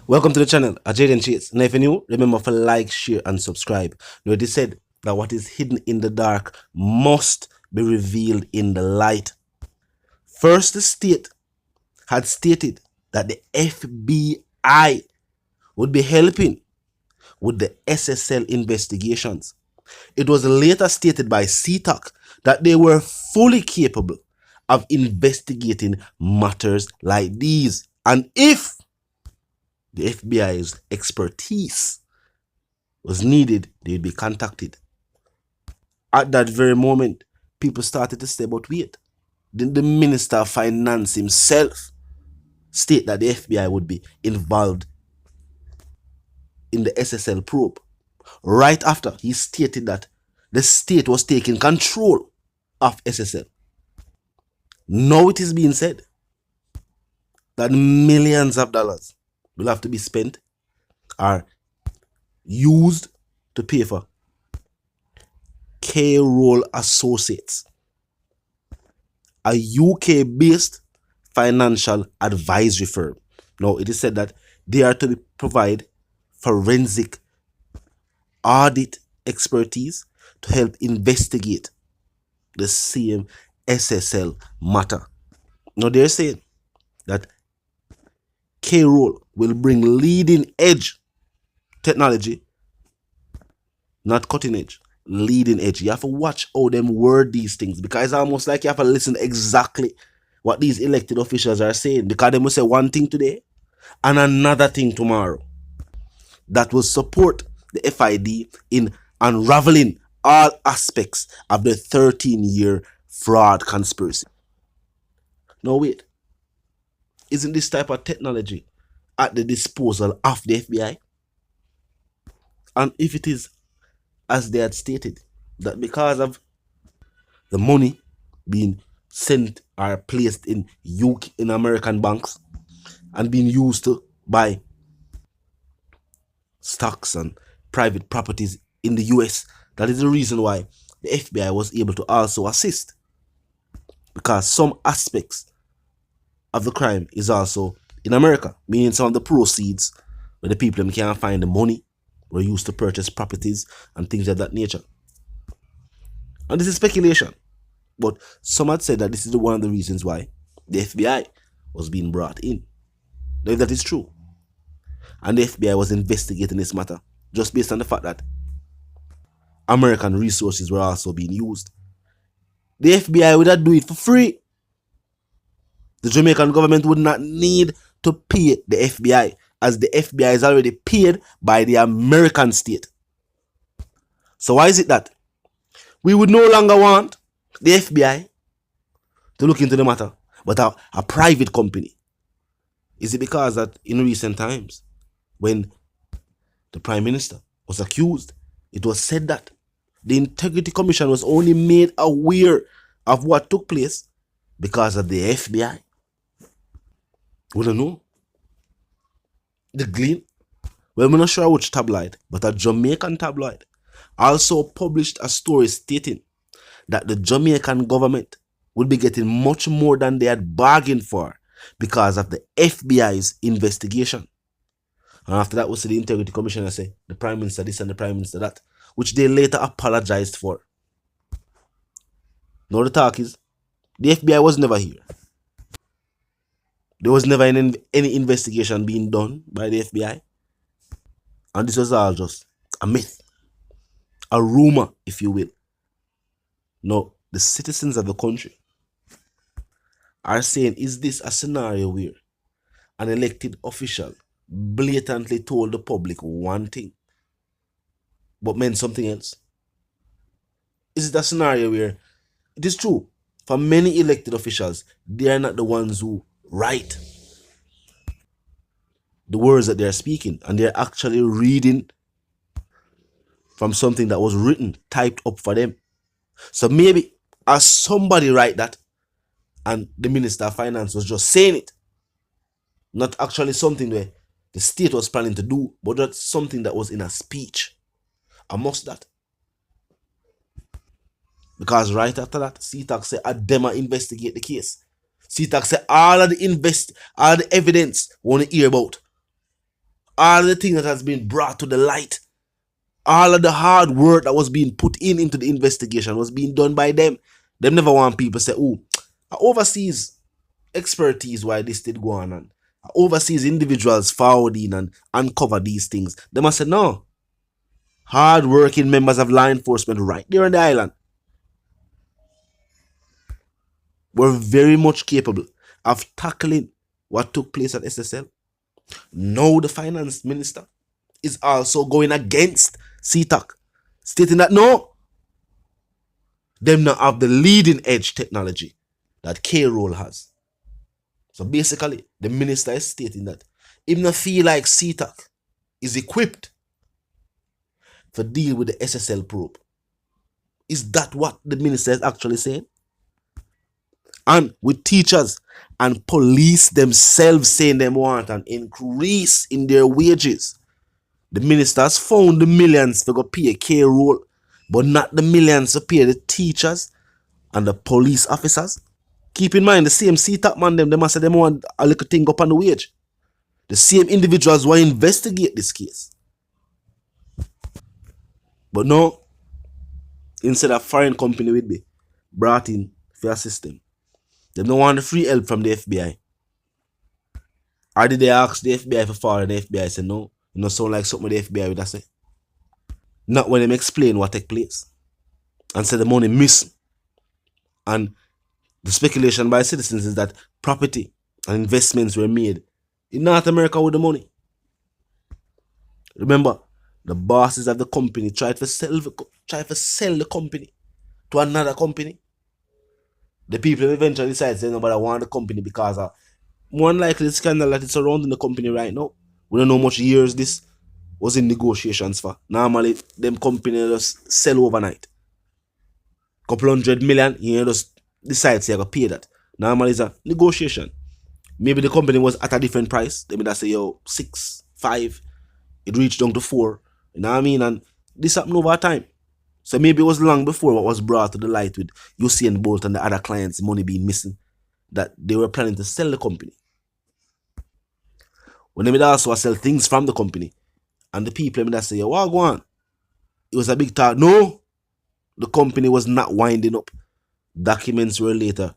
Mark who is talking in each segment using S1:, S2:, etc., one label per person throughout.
S1: Welcome to the channel, Jaden Chase. Now if you're new, remember to like, share and subscribe. Now it is said that what is hidden in the dark must be revealed in the light. First, the state had stated that the FBI would be helping with the SSL investigations. It was later stated by CTOC that they were fully capable of investigating matters like these. And if the FBI's expertise was needed, they'd be contacted. At that very moment, people started to say, but wait, didn't the Minister of Finance himself state that the FBI would be involved in the SSL probe? Right after he stated that the state was taking control of SSL. Now it is being said that millions of dollars will have to be spent or used to pay for K-Roll Associates, a UK-based financial advisory firm. Now, it is said that they are to provide forensic audit expertise to help investigate the same SSL matter. Now, they're saying that K-Roll will bring leading edge technology, not cutting edge, leading edge. You have to watch how them word these things, because it's almost like you have to listen exactly what these elected officials are saying, because they will say one thing today and another thing tomorrow that will support the FID in unraveling all aspects of the 13-year fraud conspiracy. Now wait, isn't this type of technology at the disposal of the FBI? And if it is, as they had stated, that because of the money being sent or placed in American banks and being used to buy stocks and private properties in the US, that is the reason why the FBI was able to also assist, because some aspects of the crime is also in America, meaning some of the proceeds where the people can't find the money were used to purchase properties and things of that nature. And this is speculation, but some had said that this is one of the reasons why the FBI was being brought in. Now, if that is true, and the FBI was investigating this matter just based on the fact that American resources were also being used, the FBI would not do it for free. The Jamaican government would not need to pay the FBI, as the FBI is already paid by the American state. So why is it that we would no longer want the FBI to look into the matter, but a private company? Is it because that in recent times, when the Prime Minister was accused, it was said that the Integrity Commission was only made aware of what took place because of the FBI? We don't know. The Glean, well, I'm not sure which tabloid, but a Jamaican tabloid also published a story stating that the Jamaican government would be getting much more than they had bargained for because of the FBI's investigation. And after that, was the Integrity Commissioner say the Prime Minister this and the Prime Minister that, which they later apologized for. Now the talk is, the FBI was never here. There was never any investigation being done by the FBI. And this was all just a myth, a rumor, if you will. Now, the citizens of the country are saying, is this a scenario where an elected official blatantly told the public one thing but meant something else? Is it a scenario where it is true for many elected officials, they are not the ones who write the words that they're speaking, and they're actually reading from something that was written, typed up for them? So maybe as somebody write that, and the Minister of Finance was just saying it, not actually something where the state was planning to do, but that's something that was in a speech amongst that. Because right after that, CTAC said, Adema investigate the case. CTAC said all of the evidence want to hear about. all the things that has been brought to the light, all of the hard work that was being put into the investigation was being done by them. Them never want people say, oh, overseas expertise why this did go on, and overseas individuals found in and uncover these things. They must say, no. Hard working members of law enforcement right there on the island were very much capable of tackling what took place at SSL. Now the finance minister is also going against CTAC, stating that no, them not have the leading edge technology that K-Roll has. So basically, the minister is stating that he not feel like CTAC is equipped to deal with the SSL probe. Is that what the minister is actually saying? And with teachers and police themselves saying they want an increase in their wages, the ministers found the millions to go pay a K-Roll, but not the millions to pay the teachers and the police officers. Keep in mind, the same CTAC man, they must say they want a little thing up on the wage. The same individuals who investigate this case. But no, instead of foreign company would be brought in for a system, they don't want the free help from the FBI. Or did they ask the FBI for far and the FBI said no? You know, sound like something the FBI would have said. Not when they explain what took place. And said the money missing. And the speculation by citizens is that property and investments were made in North America with the money. Remember, the bosses of the company tried to sell the company to another company. The people eventually decided they nobody want the company because of more likely the scandal that is surrounding the company right now. We don't know how much years this was in negotiations for. Normally, them companies just sell overnight. Couple $100 million, you just decide you're going to pay that. Normally, it's a negotiation. Maybe the company was at a different price. They may just say, yo, 6, 5. It reached down to 4. You know what I mean? And this happened over time. So maybe it was long before what was brought to the light with Usian Bolt and the other clients' money being missing, that they were planning to sell the company. When they would also sell things from the company, and the people would say, yo, what go on? It was a big talk. No, the company was not winding up. Documents were later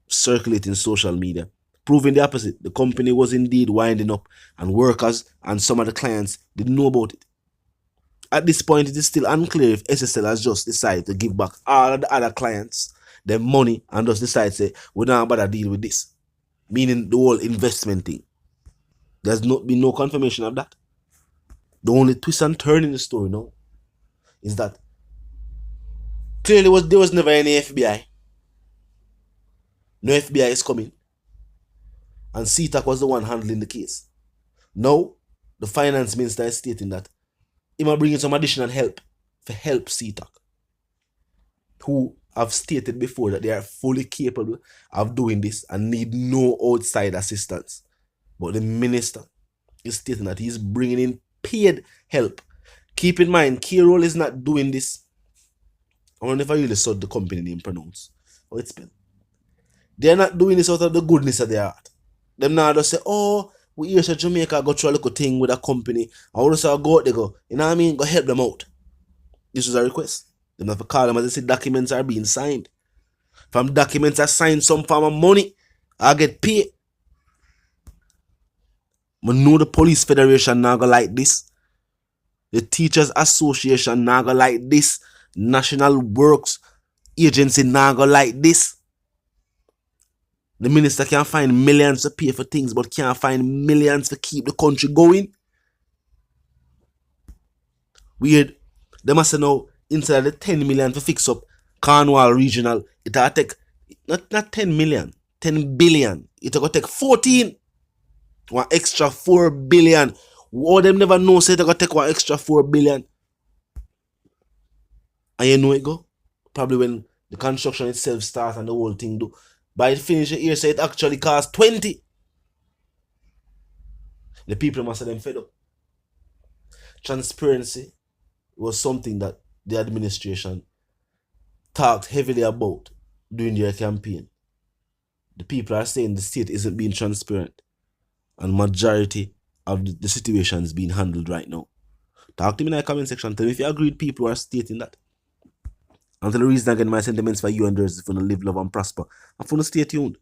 S1: circulating social media, proving the opposite. The company was indeed winding up, and workers and some of the clients didn't know about it. At this point, it is still unclear if SSL has just decided to give back all of the other clients their money and just decide to say, we don't bother deal with this. Meaning the whole investment thing. There's not been no confirmation of that. The only twist and turn in the story now is that clearly there was never any FBI. No FBI is coming. And CTAC was the one handling the case. Now, the finance minister is stating that he might bring in some additional help for help CTAC, who have stated before that they are fully capable of doing this and need no outside assistance. But the minister is stating that he's bringing in paid help. Keep in mind, K-Roll is not doing this. I wonder if I really saw the company name pronounced. How it's spelled. They're not doing this out of the goodness of their heart. Them now just say, oh, we here to Jamaica, go through a little thing with a company. I want to say, go out there, go. You know what I mean? Go help them out. This was a request. They have to call them as they say documents are being signed. From documents are signed some form of money, I get paid. But know the police federation now go like this. The teachers association now go like this. National Works Agency now go like this. The minister can find millions to pay for things, but can't find millions to keep the country going. Weird. They must know instead of the 10 million to fix up Cornwall Regional, it'll take not 10 million, 10 billion. It'll take 14. One extra 4 billion. All them never know say it'll take one extra 4 billion. And you know it go? Probably when the construction itself starts and the whole thing do. By the finish the year, say it actually costs 20. The people must have them fed up. Transparency was something that the administration talked heavily about during their campaign. The people are saying the state isn't being transparent. And majority of the situations being handled right now. Talk to me in the comment section. Tell me if you agree with people who are stating that. Until the reason again, my sentiments for you and yours is for to live, love, and prosper. And for to stay tuned.